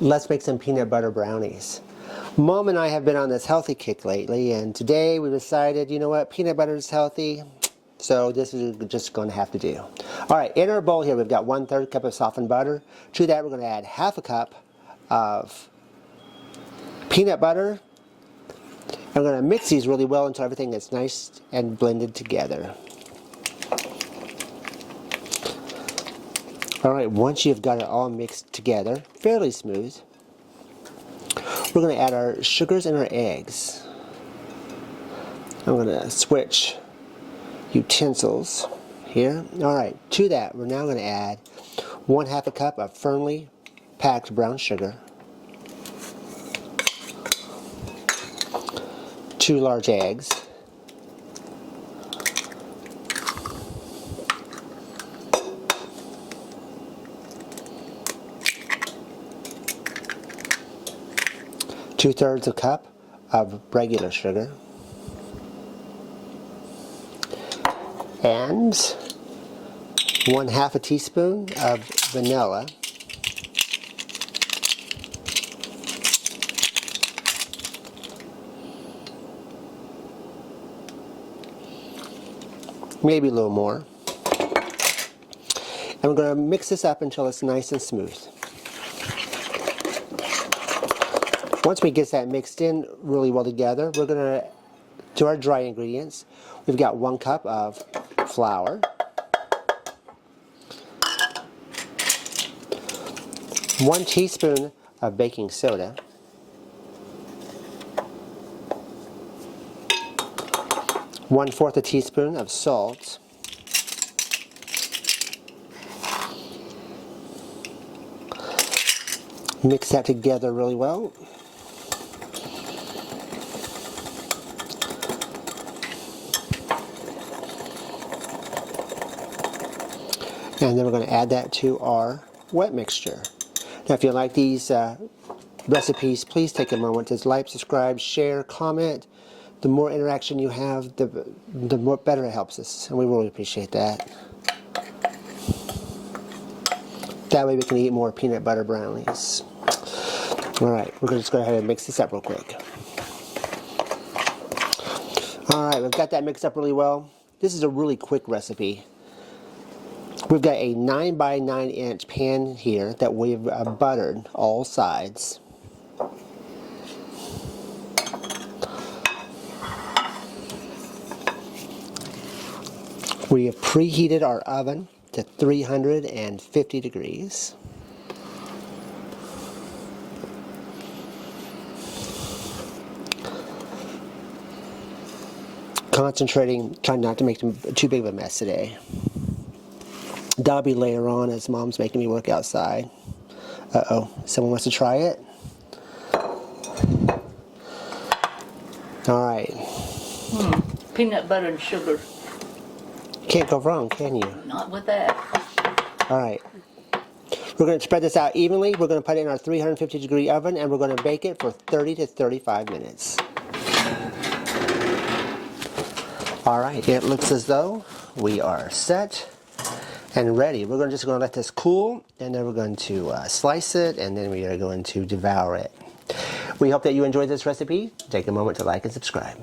Let's make some peanut butter brownies. Mom and I have been on this healthy kick lately, and today we decided, you know what, peanut butter is healthy, so this is just going to have to do. Alright, in our bowl here we've got 1/3 cup of softened butter. To that we're going to add 1/2 cup of peanut butter. I'm going to mix these really well until everything is nice and blended together. Alright, once you've got it all mixed together, fairly smooth, we're going to add our sugars and our eggs. I'm going to switch utensils here. Alright, to that we're now going to add 1/2 cup of firmly packed brown sugar, 2 large eggs, two-thirds a cup of regular sugar, and 1/2 teaspoon of vanilla, maybe a little more, and we're going to mix this up until it's nice and smooth. Once we get that mixed in really well together, we're going to do our dry ingredients. We've got 1 cup of flour, 1 teaspoon of baking soda, 1/4 a teaspoon of salt, mix that together really well. And then we're going to add that to our wet mixture. Now if you like these recipes, please take a moment to like, subscribe, share, comment. The more interaction you have, the more better it helps us, and we really appreciate that. That way we can eat more peanut butter brownies. Alright, we're going to just go ahead and mix this up real quick. Alright, we've got that mixed up really well. This is a really quick recipe. We've got a 9 by 9 inch pan here that we've buttered all sides. We have preheated our oven to 350 degrees. Concentrating, trying not to make too big of a mess today. That'll be later on as Mom's making me work outside. Uh-oh, someone wants to try it? Alright. Peanut butter and sugar. Can't go wrong, can you? Not with that. Alright. We're going to spread this out evenly. We're going to put it in our 350 degree oven, and we're going to bake it for 30 to 35 minutes. Alright, it looks as though we are set and ready. We're just going to let this cool, and then we're going to slice it, and then we are going to devour it. We hope that you enjoyed this recipe. Take a moment to like and subscribe.